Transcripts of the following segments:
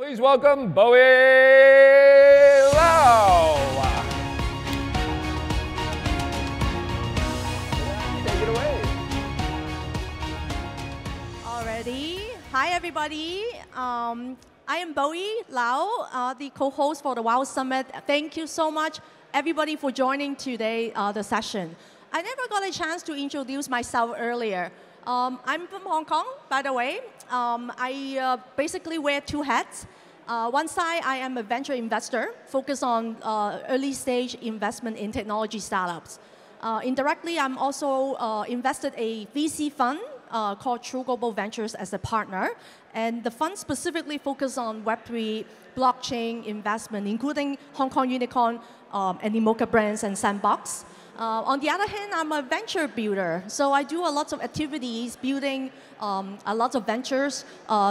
Please welcome Bowie Lau. Take it away. Alrighty. Hi, everybody. I am Bowie Lau, the co-host for the WOW Summit. Thank you so much, everybody, for joining today, the session. I never got a chance to introduce myself earlier. I'm from Hong Kong, by the way. I basically wear two hats. One side, I am a venture investor focused on early stage investment in technology startups. Indirectly, I'm also invested a VC fund called True Global Ventures as a partner. And the fund specifically focuses on Web3 blockchain investment, including Hong Kong Unicorn, Animoca Brands, and Sandbox. On the other hand, I'm a venture builder. So I do a lot of activities building a lot of ventures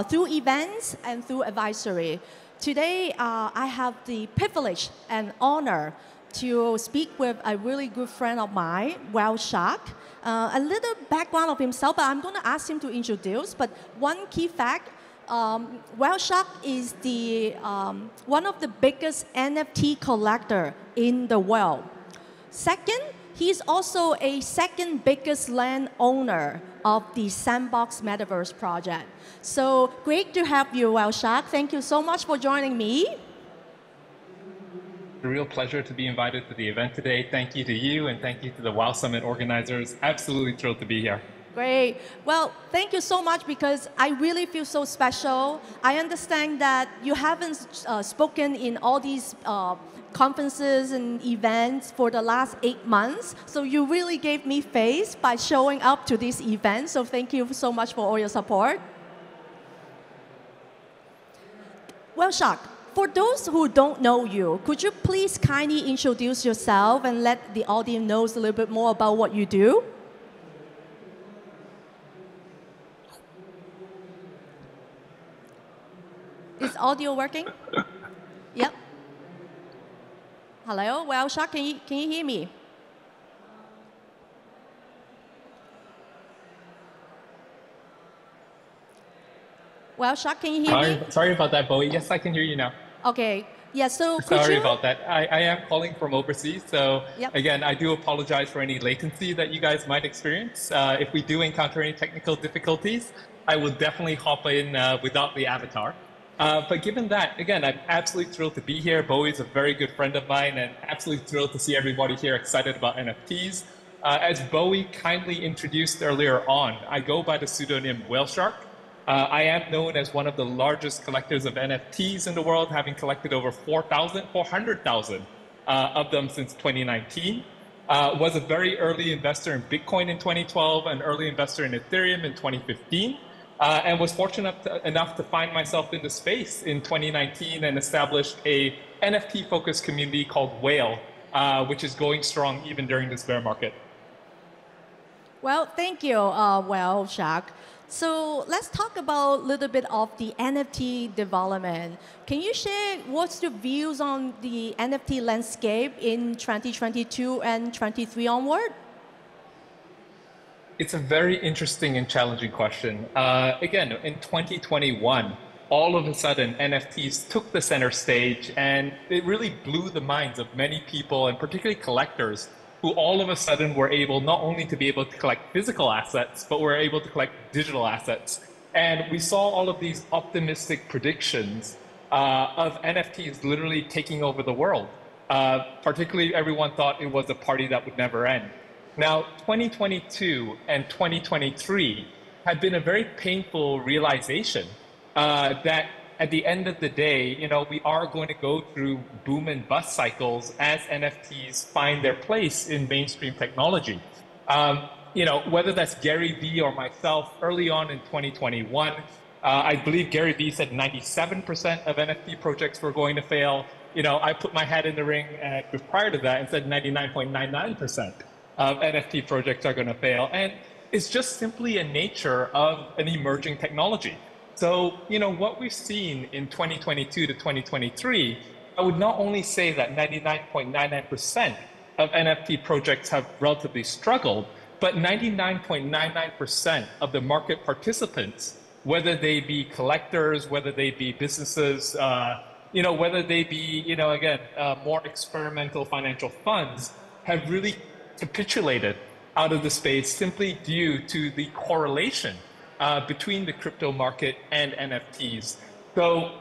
through events and through advisory. Today, I have the privilege and honor to speak with a really good friend of mine, WhaleShark. A little background of himself, but I'm going to ask him to introduce. But one key fact, WhaleShark is the, one of the biggest NFT collector in the world. Second, he's also a second biggest land owner of the Sandbox Metaverse project. So great to have you, WhaleShark. Thank you so much for joining me. A real pleasure to be invited to the event today. Thank you to you and thank you to the WOW Summit organizers. Absolutely thrilled to be here. Great. Well, thank you so much because I really feel so special. I understand that you haven't spoken in all these conferences and events for the last 8 months. So you really gave me face by showing up to this event. So thank you so much for all your support. WhaleShark, for those who don't know you, could you please kindly introduce yourself and let the audience know a little bit more about what you do? Is audio working? Yep. Hello, WhaleShark, can you hear me? WhaleShark, can you hear me? Sorry about that, Bowie. Yes, I can hear you now. Okay. Yeah, so Sorry about that. I am calling from overseas, so Yep. again, I do apologize for any latency that you guys might experience. If we do encounter any technical difficulties, I will definitely hop in without the avatar. But given that, again, I'm absolutely thrilled to be here. Bowie's a very good friend of mine and absolutely thrilled to see everybody here excited about NFTs. As Bowie kindly introduced earlier on, I go by the pseudonym WhaleShark. I am known as one of the largest collectors of NFTs in the world, having collected over 400,000 of them since 2019. Was a very early investor in Bitcoin in 2012, an early investor in Ethereum in 2015. And was fortunate enough to find myself in the space in 2019 and established a NFT-focused community called Whale, which is going strong even during this bear market. Well, thank you, WhaleShark. So let's talk about a little bit of the NFT development. Can you share what's your views on the NFT landscape in 2022 and 23 onward? It's a very interesting and challenging question. Again, in 2021, all of a sudden, NFTs took the center stage and it really blew the minds of many people and particularly collectors who all of a sudden were able not only to be able to collect physical assets, but were able to collect digital assets. And we saw all of these optimistic predictions of NFTs literally taking over the world. Particularly, everyone thought it was a party that would never end. Now, 2022 and 2023 have been a very painful realization that at the end of the day, we are going to go through boom and bust cycles as NFTs find their place in mainstream technology. Whether that's Gary Vee or myself early on in 2021, I believe Gary Vee said 97% of NFT projects were going to fail. I put my hat in the ring prior to that and said 99.99%. of NFT projects are going to fail. And it's just simply a nature of an emerging technology. So, what we've seen in 2022 to 2023, I would not only say that 99.99% of NFT projects have relatively struggled, but 99.99% of the market participants whether they be collectors, whether they be businesses, whether they be, again, more experimental financial funds, have really capitulated out of the space simply due to the correlation between the crypto market and NFTs. So,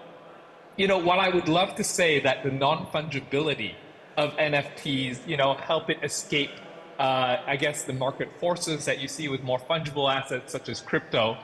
while I would love to say that the non-fungibility of NFTs, help it escape, I guess, the market forces that you see with more fungible assets such as crypto,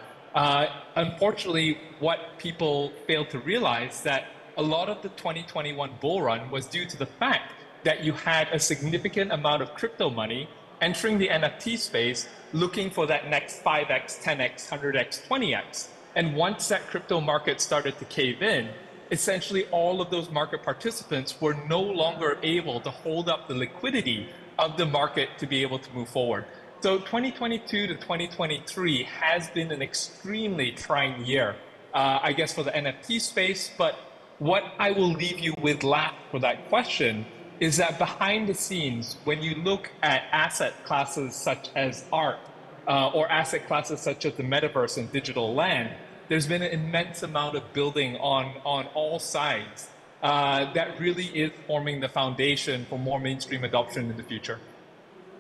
unfortunately, what people fail to realize that a lot of the 2021 bull run was due to the fact that you had a significant amount of crypto money entering the NFT space looking for that next 5x, 10x, 100x, 20x. And once that crypto market started to cave in, essentially all of those market participants were no longer able to hold up the liquidity of the market to be able to move forward. So 2022 to 2023 has been an extremely trying year, I guess, for the NFT space. But what I will leave you with last for that question is that behind the scenes, when you look at asset classes such as art or asset classes such as the metaverse and digital land, there's been an immense amount of building on all sides that really is forming the foundation for more mainstream adoption in the future.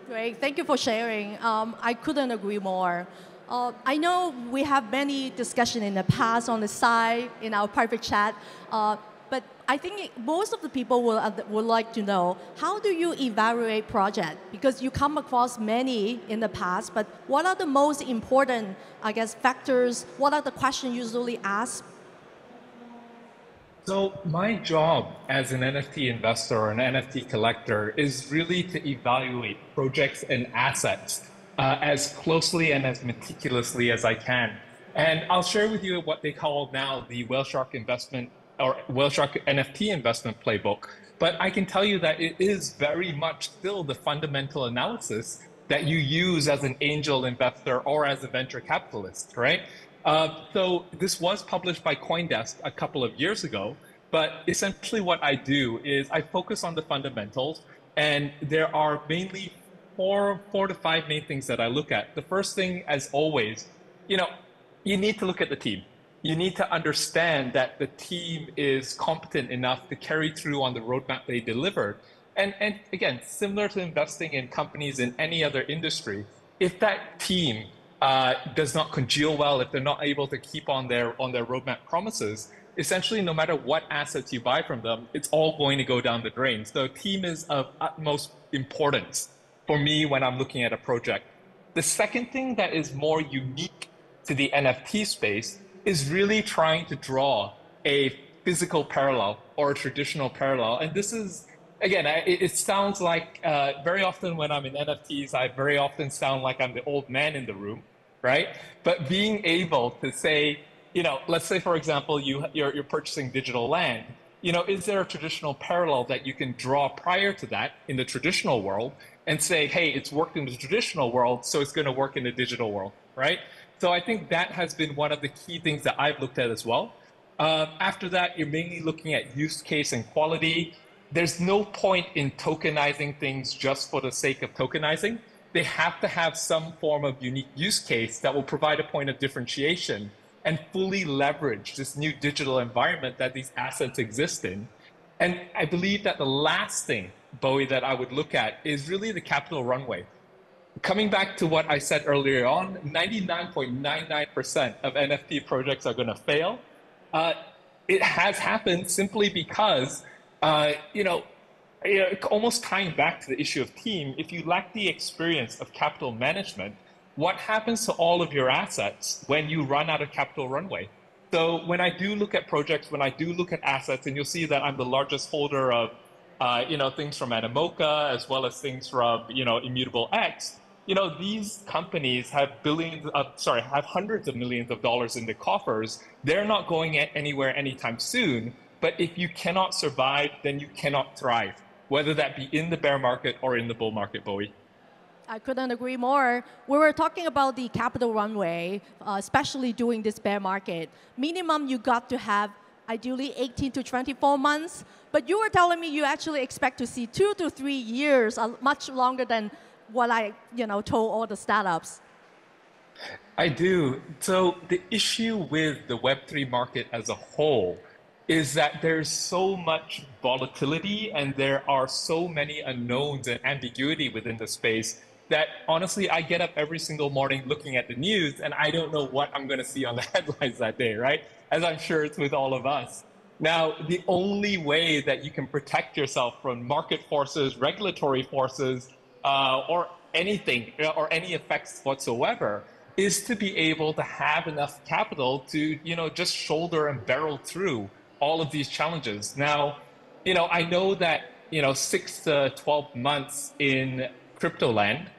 Great, thank you for sharing. I couldn't agree more. I know we have many discussions in the past on the side in our private chat, but I think most of the people would like to know, how do you evaluate project? Because you come across many in the past, but what are the most important, I guess, factors? What are the questions usually asked? So my job as an NFT investor or an NFT collector is really to evaluate projects and assets as closely and as meticulously as I can. And I'll share with you what they call now the WhaleShark investment or WhaleShark NFT investment playbook. But I can tell you that it is very much still the fundamental analysis that you use as an angel investor or as a venture capitalist, right? So this was published by CoinDesk a couple of years ago, but essentially what I do is I focus on the fundamentals, and there are mainly four to five main things that I look at. The first thing, as always, you need to look at the team. You need to understand that the team is competent enough to carry through on the roadmap they delivered. And again, similar to investing in companies in any other industry, if that team does not congeal well, if they're not able to keep on their roadmap promises, essentially no matter what assets you buy from them, it's all going to go down the drain. So team is of utmost importance for me when I'm looking at a project. The second thing that is more unique to the NFT space is really trying to draw a physical parallel or a traditional parallel. And this is, again, it sounds like very often when I'm in NFTs, I very often sound like I'm the old man in the room, right? But being able to say, let's say, for example, you're purchasing digital land, is there a traditional parallel that you can draw prior to that in the traditional world and say, hey, it's worked in the traditional world, so it's going to work in the digital world, right? So I think that has been one of the key things that I've looked at as well. After that, you're mainly looking at use case and quality. There's no point in tokenizing things just for the sake of tokenizing. They have to have some form of unique use case that will provide a point of differentiation and fully leverage this new digital environment that these assets exist in. And I believe that the last thing, Bowie, that I would look at is really the capital runway. Coming back to what I said earlier on, 99.99% of NFT projects are going to fail. It has happened simply because, almost tying back to the issue of team, if you lack the experience of capital management, what happens to all of your assets when you run out of capital runway? So when I do look at projects, when I do look at assets, and you'll see that I'm the largest holder of, things from Animoca as well as things from, Immutable X. These companies have have hundreds of millions of dollars in the coffers. They're not going anywhere anytime soon. But if you cannot survive, then you cannot thrive, whether that be in the bear market or in the bull market, Bowie. I couldn't agree more. We were talking about the capital runway, especially during this bear market. Minimum, you got to have ideally 18 to 24 months. But you were telling me you actually expect to see 2 to 3 years, much longer than what I told all the startups. I do. So the issue with the Web3 market as a whole is that there's so much volatility and there are so many unknowns and ambiguity within the space that honestly, I get up every single morning looking at the news and I don't know what I'm going to see on the headlines that day, right? As I'm sure it's with all of us. Now, the only way that you can protect yourself from market forces, regulatory forces, or anything, or any effects whatsoever, is to be able to have enough capital to, just shoulder and barrel through all of these challenges. Now, I know that, 6 to 12 months in crypto land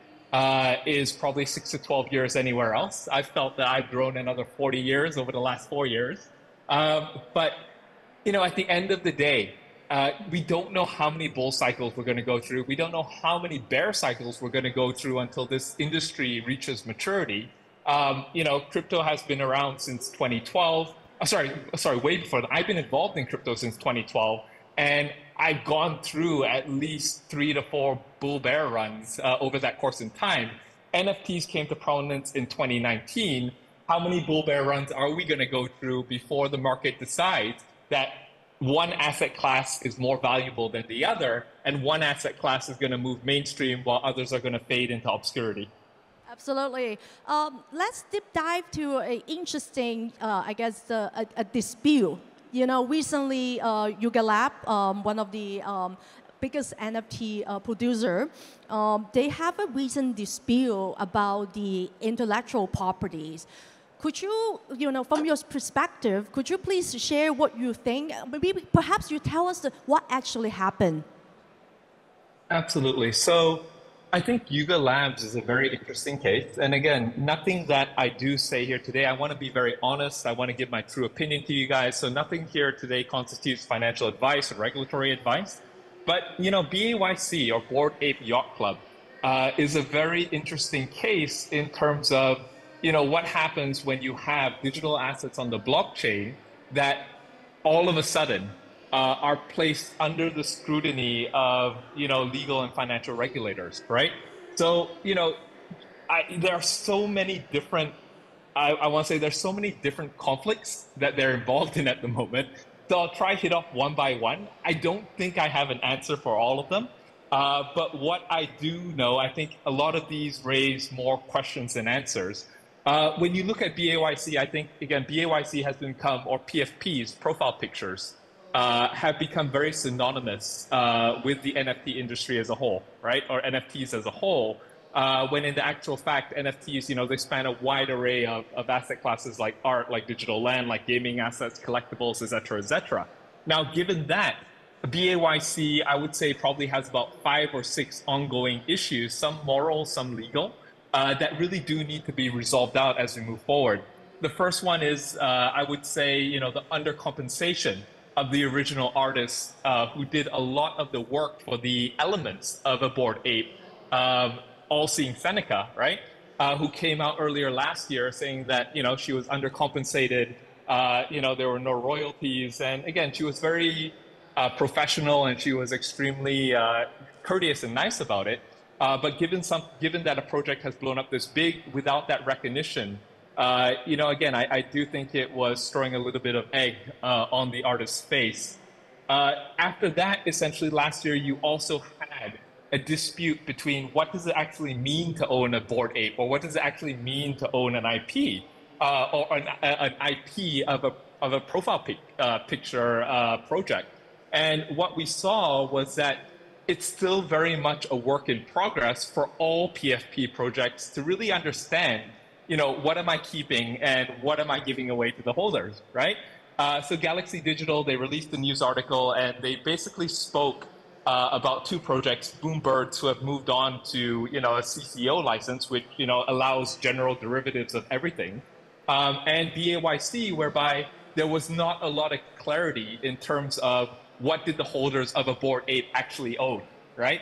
is probably 6 to 12 years anywhere else. I've felt that I've grown another 40 years over the last 4 years. But at the end of the day, we don't know how many bull cycles we're going to go through. We don't know how many bear cycles we're going to go through until this industry reaches maturity. Crypto has been around since 2012. Sorry, way before that. I've been involved in crypto since 2012, and I've gone through at least 3 to 4 bull bear runs over that course in time. NFTs came to prominence in 2019. How many bull bear runs are we going to go through before the market decides that one asset class is more valuable than the other, and one asset class is going to move mainstream while others are going to fade into obscurity? Absolutely. Let's deep dive to an interesting, a dispute. Recently, Yuga Lab, one of the biggest NFT producer, they have a recent dispute about the intellectual properties. Could you, from your perspective, could you please share what you think? Maybe perhaps you tell us what actually happened. Absolutely. So I think Yuga Labs is a very interesting case. And again, nothing that I do say here today, I want to be very honest. I want to give my true opinion to you guys. So nothing here today constitutes financial advice or regulatory advice. But, BAYC, or Bored Ape Yacht Club, is a very interesting case in terms of, what happens when you have digital assets on the blockchain that all of a sudden are placed under the scrutiny of legal and financial regulators, right? So there are so many different. I want to say there's so many different conflicts that they're involved in at the moment. So I'll try to hit off one by one. I don't think I have an answer for all of them, but what I do know, I think a lot of these raise more questions than answers. When you look at BAYC, I think, again, BAYC has become, or PFPs, profile pictures, have become very synonymous with the NFT industry as a whole, right? Or NFTs as a whole, when in the actual fact, NFTs, they span a wide array of asset classes like art, like digital land, like gaming assets, collectibles, et cetera, et cetera. Now, given that, BAYC, I would say, probably has about 5 or 6 ongoing issues, some moral, some legal, that really do need to be resolved out as we move forward. The first one is, I would say, the undercompensation of the original artists who did a lot of the work for the elements of a Bored Ape, All-Seeing Seneca, right? Who came out earlier last year saying that, she was undercompensated, there were no royalties. And again, she was very professional and she was extremely courteous and nice about it. But given that a project has blown up this big without that recognition, again, I do think it was throwing a little bit of egg on the artist's face. After that, essentially last year, you also had a dispute between what does it actually mean to own a Bored Ape, or what does it actually mean to own an IP, or an IP of a profile picture project. And what we saw was that it's still very much a work in progress for all PFP projects to really understand, what am I keeping and what am I giving away to the holders, right? So Galaxy Digital, they released a news article and they basically spoke about 2 projects, Boombirds, who have moved on to, a CCO license, which, allows general derivatives of everything, and BAYC, whereby there was not a lot of clarity in terms of what did the holders of a Bored Ape actually own, right?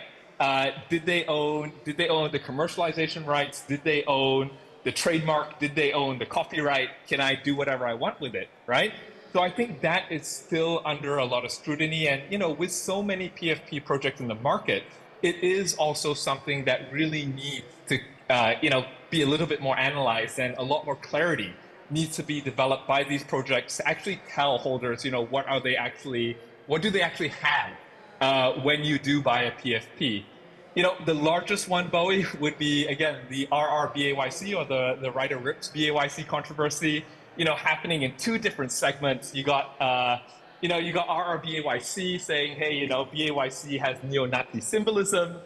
Did they own the commercialization rights? Did they own the trademark? Did they own the copyright? Can I do whatever I want with it, right? So I think that is still under a lot of scrutiny. And, with so many PFP projects in the market, it is also something that really needs to be a little bit more analyzed, and a lot more clarity needs to be developed by these projects to actually tell holders, what do they actually have when you do buy a PFP. The largest one, Bowie, would be, again, the RRBAYC, or the Ryder Ripps BAYC controversy, happening in two different segments. You got RRBAYC saying, hey, BAYC has neo-Nazi symbolism.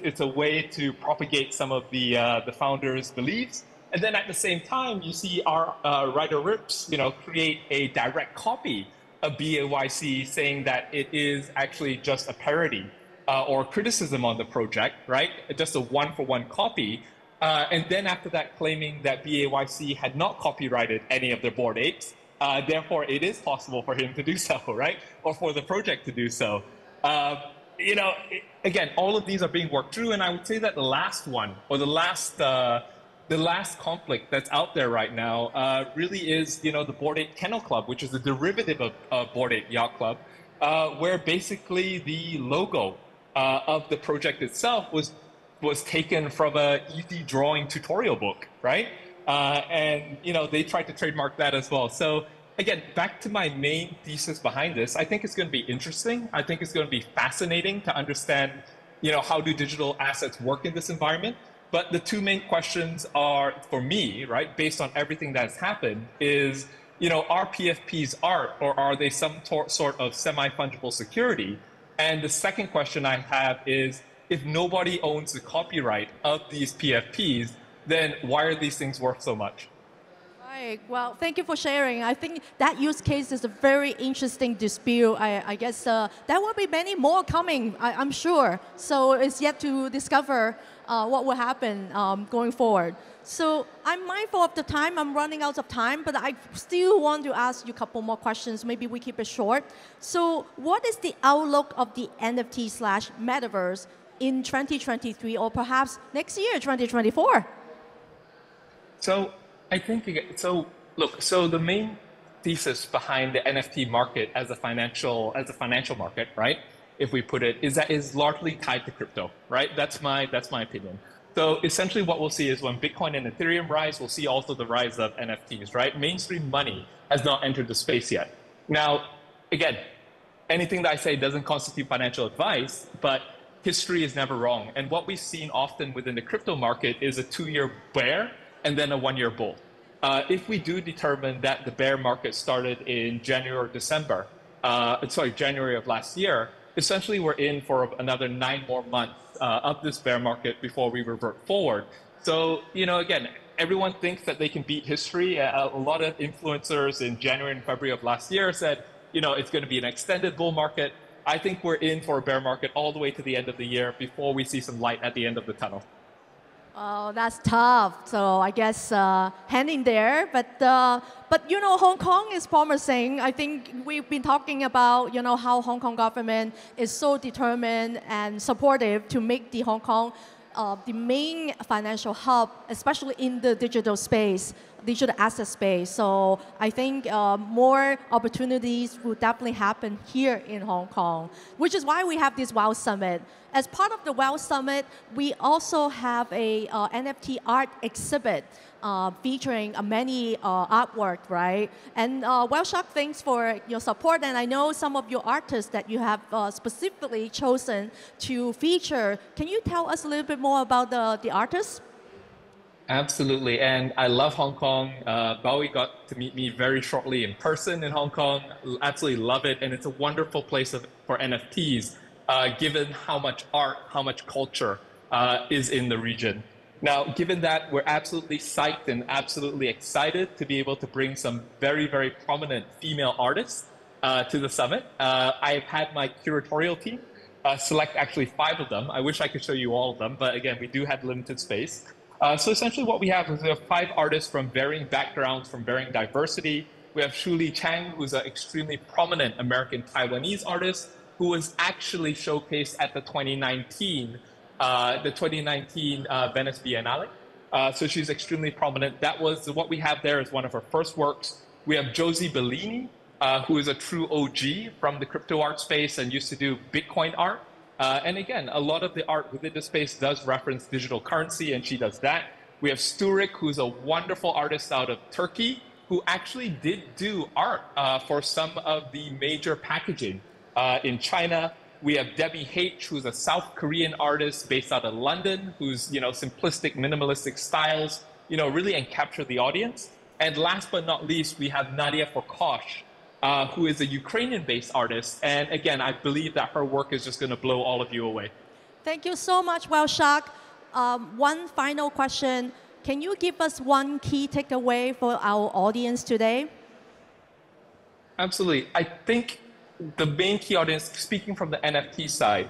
It's a way to propagate some of the founders' beliefs. And then at the same time, you see our Ryder Ripps, create a direct copy of BAYC, saying that it is actually just a parody or criticism on the project, right? Just a one-for-one copy. And then after that, claiming that BAYC had not copyrighted any of their Bored Apes. Therefore, it is possible for him to do so, right? Or for the project to do so. Again, all of these are being worked through, and I would say that the last one, or the last conflict that's out there right now, really is, the Bored Ape Kennel Club, which is a derivative of Bored Ape Yacht Club, where basically the logo of the project itself was taken from a easy drawing tutorial book, right? And they tried to trademark that as well. So again, back to my main thesis behind this, I think it's going to be interesting. I think it's going to be fascinating to understand, how do digital assets work in this environment. But the two main questions are, for me, right, based on everything that's happened, is, are PFPs art, or are they some sort of semi-fungible security? And the second question I have is, if nobody owns the copyright of these PFPs, then why are these things worth so much? Right. Well, thank you for sharing. I think that use case is a very interesting dispute. I guess there will be many more coming, I'm sure. So it's yet to discover what will happen going forward. So I'm mindful of the time. I'm running out of time, but I still want to ask you a couple more questions. Maybe we keep it short. So what is the outlook of the NFT/metaverse in 2023, or perhaps next year, 2024? So I think, so the main thesis behind the NFT market as a financial market, right? If we put it, is that is largely tied to crypto, right? That's my opinion. So essentially what we'll see is when Bitcoin and Ethereum rise, we'll see also the rise of NFTs, right? Mainstream money has not entered the space yet. Now, again, anything that I say doesn't constitute financial advice, but history is never wrong. And what we've seen often within the crypto market is a 2-year bear and then a 1-year bull. If we do determine that the bear market started in January or December, January of last year, essentially we're in for another 9 more months of this bear market before we revert forward. So, again, everyone thinks that they can beat history. A lot of influencers in January and February of last year said, it's going to be an extended bull market. I think we're in for a bear market all the way to the end of the year before we see some light at the end of the tunnel. Oh, that's tough. So I guess hang in there. But Hong Kong is promising. I think we've been talking about how Hong Kong government is so determined and supportive to make the Hong Kong the main financial hub, especially in the digital space, digital asset space. So I think more opportunities will definitely happen here in Hong Kong, which is why we have this WhaleShark Summit. As part of the WhaleShark Summit, we also have a NFT art exhibit featuring many artwork, right? And WhaleShark, thanks for your support. And I know some of your artists that you have specifically chosen to feature. Can you tell us a little bit more about the artists? Absolutely, and I love Hong Kong. Bowie got to meet me very shortly in person in Hong Kong. Absolutely love it, and it's a wonderful place for NFTs, given how much art, how much culture is in the region. Now, given that, we're absolutely psyched and absolutely excited to be able to bring some very, very prominent female artists to the summit. I've had my curatorial team select actually 5 of them. I wish I could show you all of them, but again, we do have limited space. So essentially what we have is we have 5 artists from varying backgrounds, from varying diversity. We have Shuli Chang, who's an extremely prominent American-Taiwanese artist who was actually showcased at the 2019 Venice Biennale. So she's extremely prominent. That was what we have there as one of her first works. We have Josie Bellini, who is a true OG from the crypto art space and used to do Bitcoin art. And again, a lot of the art within the space does reference digital currency, and she does that. We have Sturik, who's a wonderful artist out of Turkey, who actually did do art for some of the major packaging in China. We have Debbie H, who's a South Korean artist based out of London, who's simplistic, minimalistic styles, really capture the audience. And last but not least, we have Nadia Forkosh, who is a Ukrainian-based artist. And again, I believe that her work is just going to blow all of you away. Thank you so much, WhaleShark. One final question. Can you give us one key takeaway for our audience today? Absolutely. I think the main key audience, speaking from the NFT side,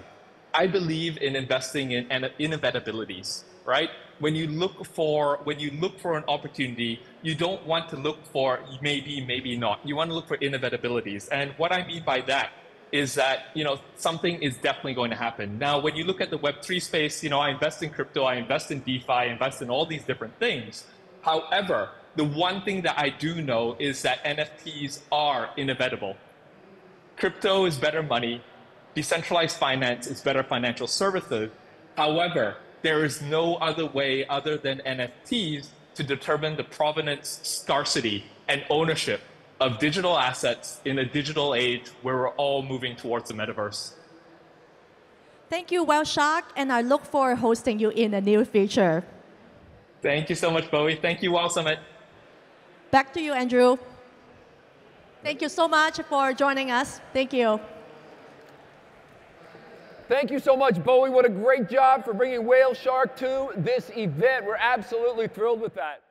I believe in investing in inevitabilities, right? When you look for an opportunity, you don't want to look for maybe, maybe not. You want to look for inevitabilities. And what I mean by that is that something is definitely going to happen. Now, when you look at the Web3 space, I invest in crypto, I invest in DeFi, I invest in all these different things. However, the one thing that I do know is that NFTs are inevitable. Crypto is better money. Decentralized finance is better financial services. However, there is no other way other than NFTs to determine the provenance, scarcity, and ownership of digital assets in a digital age where we're all moving towards the metaverse. Thank you, WhaleShark, and I look forward to hosting you in the near future. Thank you so much, Bowie. Thank you, Wow Summit. Back to you, Andrew. Thank you so much for joining us. Thank you. Thank you so much, Bowie. What a great job for bringing WhaleShark to this event. We're absolutely thrilled with that.